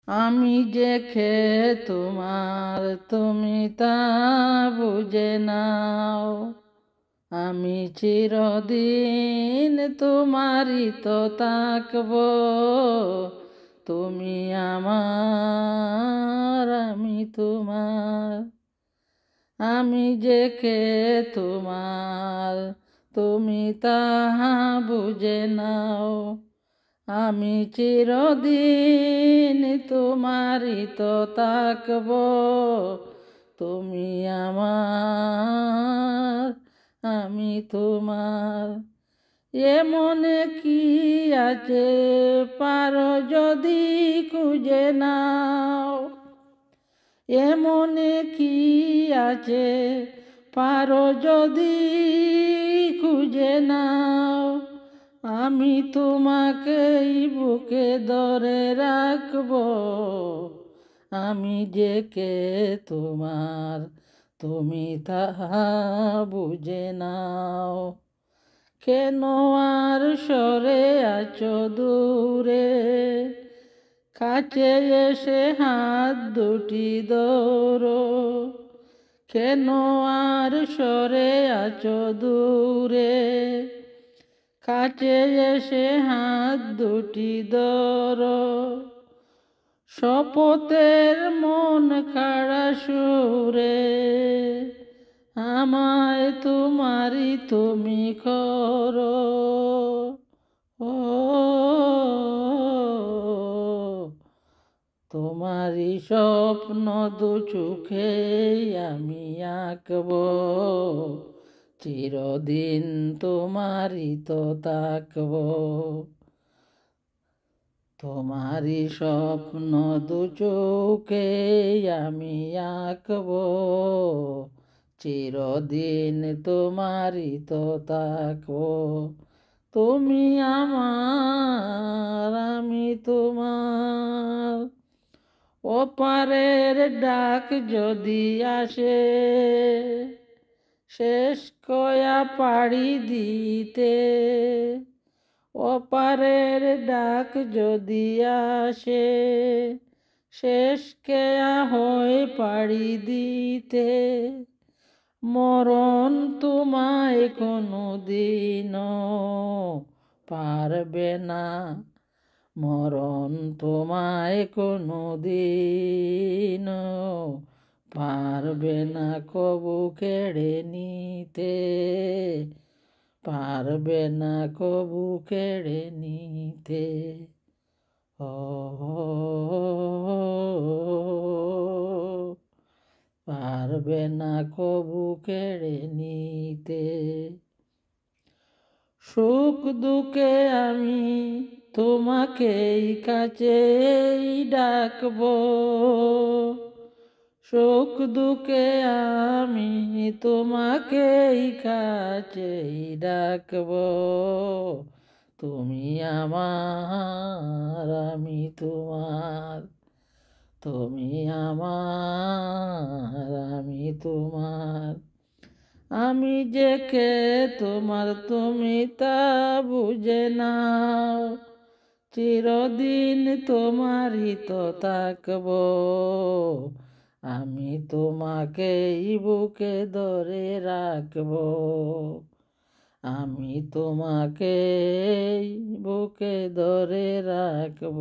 আমি যে খেয়ে তোমার তুমি তা বুঝে নাও। আমি চিরদিন তোমারই তো থাকব, তুমি আমার আমি তোমার। আমি যে খেয়ে তোমার তুমি তাহা বুঝে নাও। আমি চিরদিন তোমারই তো থাকব, তুমি আমার আমি তোমার। এমনে কি আছে পারো যদি খুঁজে নাও। এমনে কি আছে পারো যদি খুঁজে নাও। আমি তোমাকেই বুকে ধরে রাখব, আমি যে কে তোমার তুমি তাহা বুঝে নাও। কেন আর সরে আছো দূরে, কাছে এসে হাত দুটি ধরো। কেন আর সরে আছো দূরে, কাছে এসে হাত দুটি ধরো। শপথের মন খাড়া সুরে আমায় তোমারই তুমি করো। ও তোমারই স্বপ্ন দু চোখে আমি আঁকব, চিরদিন তোমারই তো থাকব। তোমারই স্বপ্ন দু চোখে আমি আঁকব, চিরদিন তোমারই তো থাকব। তুমি আমার আমি তোমার। ওপারের ডাক যদি আসে, শেষ কয়া পাড়ি দিতে। ওপারের ডাক যদি আসে, শেষ কেয়া হয়ে পাড়ি দিতে। মরণ তোমায় কোনো দিনও পারবে না, মরণ তোমায় কোনো দিনও পারবে না কবু কেড়ে নিতে, পারবে না কবু কেড়ে নিতে। ও পারবে না কবু কেড়ে নিতে। সুখ দুঃখে আমি তোমাকেই কাছেই ডাকব, সুখ দুঃখে আমি তোমাকেই কাছেই ডাকব। তুমি আমার আমি তোমার, তুমি আমার আমি তোমার। আমি যে কে তোমার তুমি তা বুঝে নাও। চিরদিন তোমারই তো থাকব, আমি তোমাকেই বুকে ধরে রাখব, আমি তোমাকেই বুকে ধরে রাখব।